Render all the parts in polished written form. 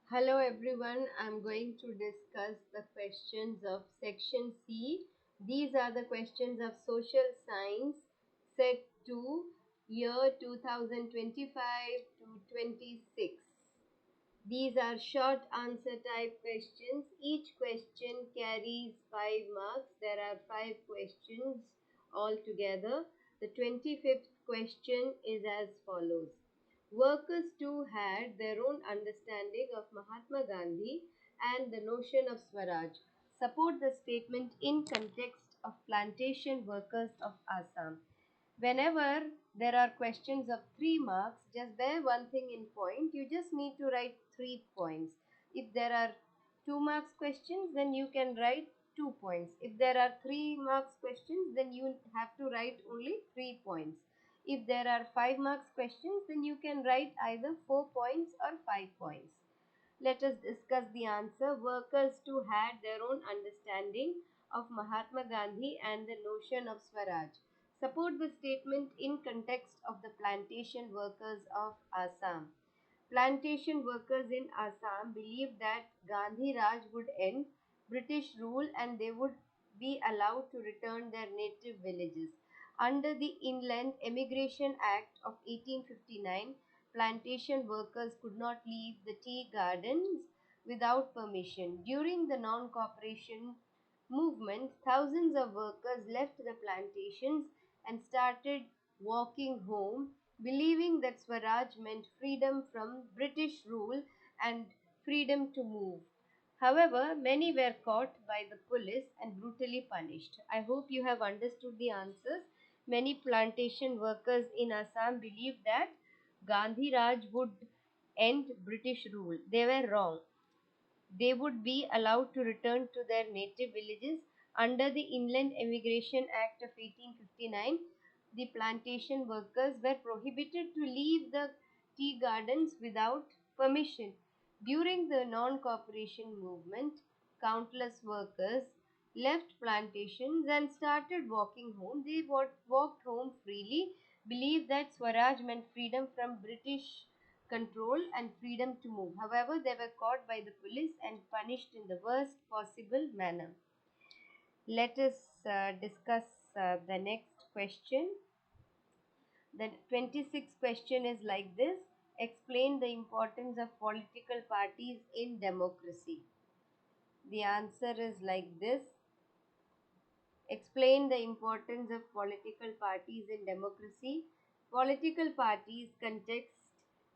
Hello everyone, I'm going to discuss the questions of section C. These are the questions of social science set 2 year 2025 to 26. These are short answer type questions. Each question carries 5 marks. There are 5 questions altogether. The 25th question is as follows. Workers too had their own understanding of Mahatma Gandhi and the notion of Swaraj. Support the statement in context of plantation workers of Assam. Whenever there are questions of 3 marks, just bear one thing in point. You just need to write 3 points. If there are 2 marks questions, then you can write 2 points. If there are 3 marks questions, then you have to write only 3 points. If there are 5 marks questions, then you can write either 4 points or 5 points. Let us discuss the answer. Workers too had their own understanding of Mahatma Gandhi and the notion of Swaraj. Support the statement in context of the plantation workers of Assam. Plantation workers in Assam believed that Gandhi Raj would end British rule and they would be allowed to return their native villages. Under the Inland Emigration Act of 1859, plantation workers could not leave the tea gardens without permission. During the non cooperation movement, thousands of workers left the plantations and started walking home, believing that Swaraj meant freedom from British rule and freedom to move. However, many were caught by the police and brutally punished. I hope you have understood the answers. Many plantation workers in Assam believed that Gandhi Raj would end British rule. They were wrong. They would be allowed to return to their native villages. Under the Inland Emigration Act of 1859, the plantation workers were prohibited to leave the tea gardens without permission. During the non cooperation movement, countless workers left plantations and started walking home. They walked home freely, believed that Swaraj meant freedom from British control and freedom to move. However, they were caught by the police and punished in the worst possible manner. Let us discuss the next question. The 26th question is like this. Explain the importance of political parties in democracy. The answer is like this. Explain the importance of political parties in democracy. Political parties contest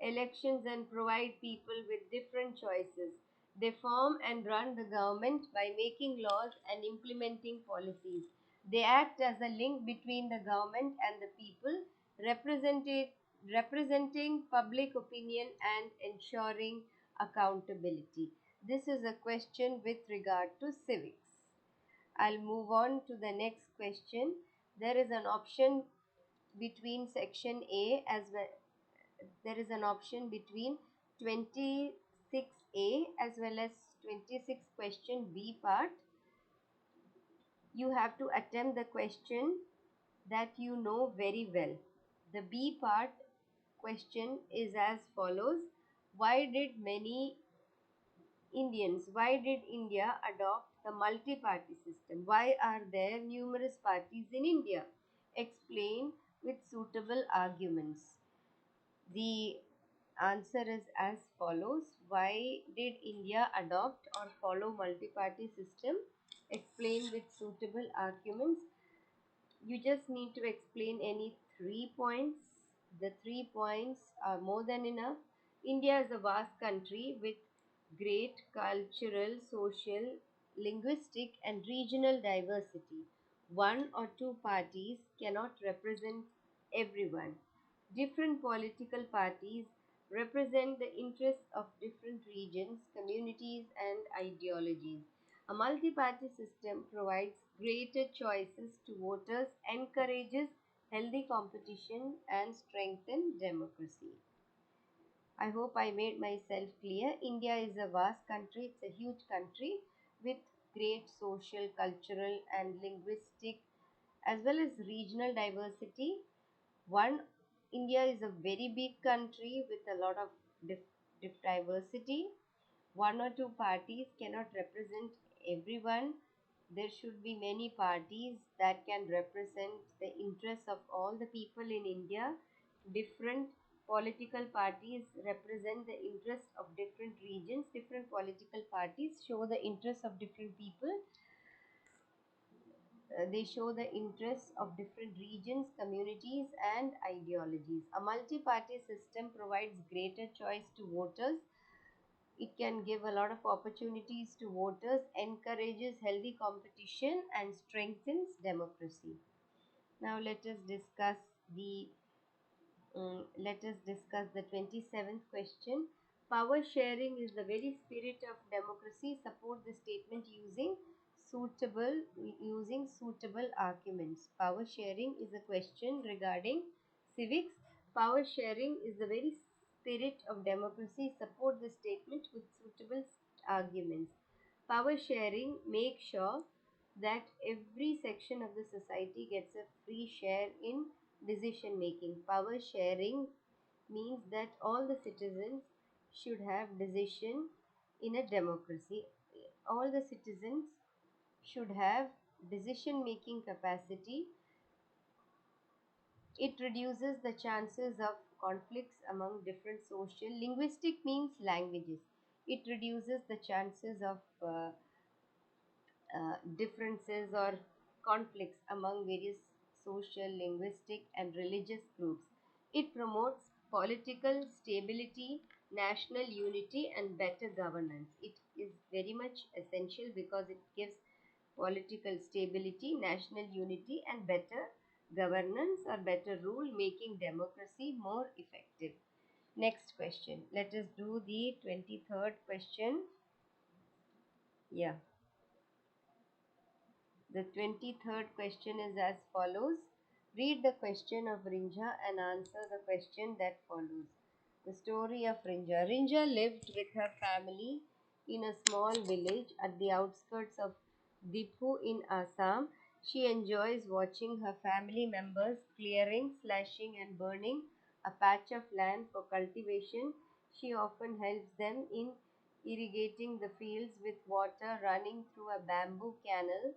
elections and provide people with different choices. They form and run the government by making laws and implementing policies. They act as a link between the government and the people, represented, representing public opinion and ensuring accountability. This is a question with regard to civics. I'll move on to the next question. There is an option between section A as well. There is an option between 26A as well as 26 question B part. You have to attempt the question that you know very well. The B part question is as follows. Why did India adopt the multi-party system? Why are there numerous parties in India? Explain with suitable arguments. The answer is as follows. Why did India adopt or follow multi-party system? Explain with suitable arguments. You just need to explain any 3 points. The 3 points are more than enough. India is a vast country with great cultural, social, linguistic, and regional diversity. One or two parties cannot represent everyone. Different political parties represent the interests of different regions, communities, and ideologies. A multi party system provides greater choices to voters, encourages healthy competition, and strengthens democracy. I hope I made myself clear. India is a vast country, it's a huge country with great social, cultural, and linguistic as well as regional diversity. One, India is a very big country with a lot of diversity. one or two parties cannot represent everyone. There should be many parties that can represent the interests of all the people in India. Different political parties represent the interests of different regions. Different political parties show the interests of different people. They show the interests of different regions, communities, and ideologies. A multi party system provides greater choice to voters. It can give a lot of opportunities to voters, encourages healthy competition, and strengthens democracy. Now the let us discuss the 27th question. Power sharing is the very spirit of democracy. Support the statement suitable suitable arguments. Power sharing is a question regarding civics. Power sharing is the very spirit of democracy. Support the statement with suitable arguments. Power sharing makes sure that every section of the society gets a free share in decision making. Power sharing means that all the citizens should have decision in a democracy. All the citizens should have decision making capacity. It reduces the chances of conflicts among different social. Linguistic means languages. It reduces the chances of differences or conflicts among various social, linguistic, and religious groups. It promotes political stability, national unity, and better governance. It is very much essential because it gives political stability, national unity, and better governance or better rule, making democracy more effective. Next question. Let us do the 23rd question. Yeah. The 23rd question is as follows. Read the question of Rinja and answer the question that follows. The story of Rinja. Rinja lived with her family in a small village at the outskirts of Dipu in Assam. She enjoys watching her family members clearing, slashing, and burning a patch of land for cultivation. She often helps them in irrigating the fields with water running through a bamboo canal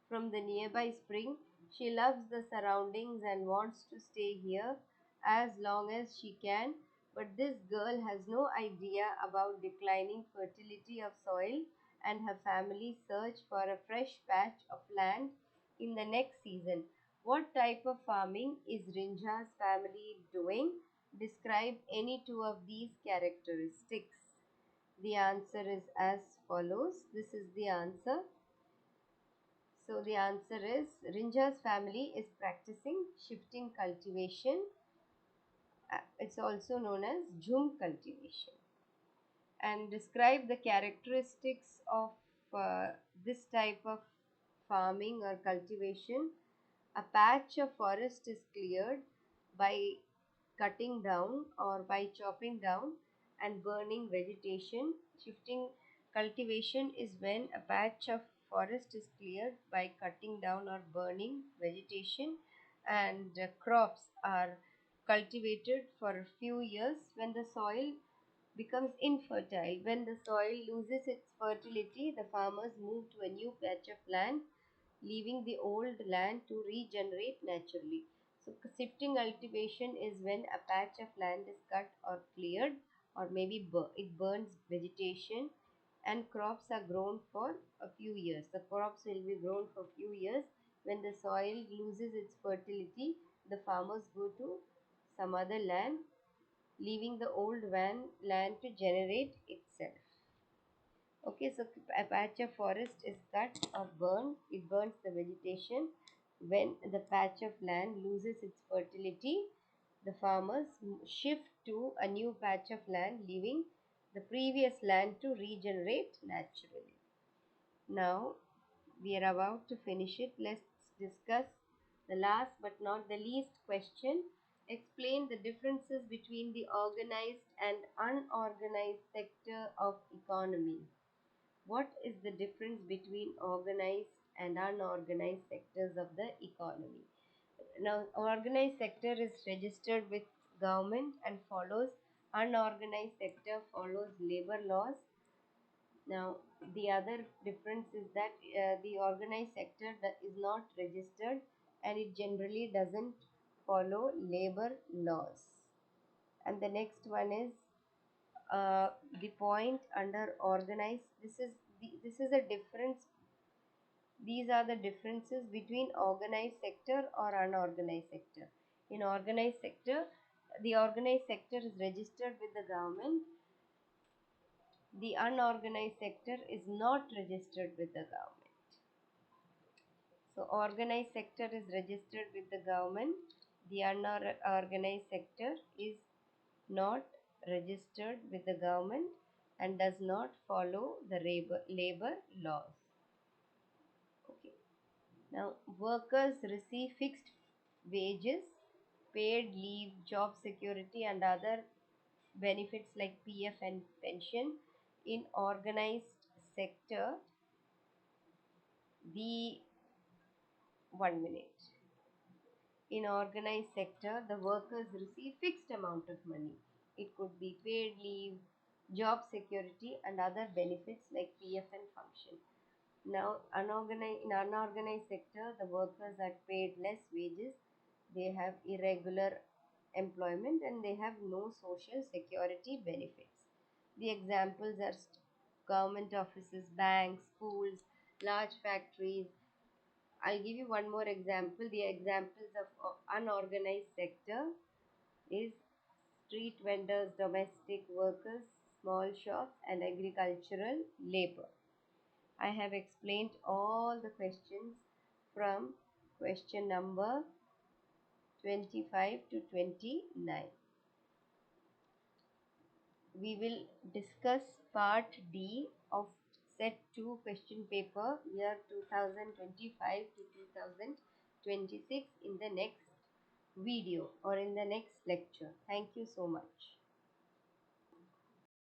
from the nearby spring. She loves the surroundings and wants to stay here as long as she can, but this girl has no idea about declining fertility of soil and her family search for a fresh patch of land in the next season. What type of farming is Rinja's family doing? Describe any two of these characteristics. The answer is as follows. This is the answer. So the answer is Rinja's family is practicing shifting cultivation. It's also known as Jhum cultivation. And describe the characteristics of this type of farming or cultivation. A patch of forest is cleared by cutting down or by chopping down and burning vegetation. Shifting cultivation is when a patch of forest is cleared by cutting down or burning vegetation, and crops are cultivated for a few years when the soil becomes infertile. When the soil loses its fertility, the farmers move to a new patch of land, leaving the old land to regenerate naturally. So, shifting cultivation is when a patch of land is cut or cleared, or maybe it burns vegetation, and crops are grown for a few years. The crops will be grown for a few years. When the soil loses its fertility, the farmers go to some other land, leaving the old land to generate itself. Okay, so a patch of forest is cut or burned, it burns the vegetation. When the patch of land loses its fertility, the farmers shift to a new patch of land, leaving the previous land to regenerate naturally. Now, we are about to finish it. Let's discuss the last but not the least question. Explain the differences between the organized and unorganized sector of economy. What is the difference between organized and unorganized sectors of the economy? Now, organized sector is registered with government and follows. Unorganized sector follows labor laws. Now, the other difference is that the organized sector is not registered and it generally doesn't follow labor laws. And the next one is the point under organized. This is a difference. These are the differences between organized sector or unorganized sector. In organized sector, the organized sector is registered with the government. The unorganized sector is not registered with the government. So organized sector is registered with the government. The unorganized sector is not registered with the government and does not follow the labor laws. Okay. Now, workers receive fixed wages, paid leave, job security, and other benefits like PF and pension. In organized sector, the 1 minute. In organized sector, the workers receive fixed amount of money. It could be paid leave, job security, and other benefits like PF and function. Now, in unorganized sector, the workers are paid less wages. They have irregular employment and they have no social security benefits. The examples are government offices, banks, schools, large factories. I'll give you one more example. The examples of unorganized sector is street vendors, domestic workers, small shops, and agricultural labor. I have explained all the questions from question number 25 to 29. We will discuss part D of set 2 question paper year 2025 to 2026 in the next video or in the next lecture. Thank you so much.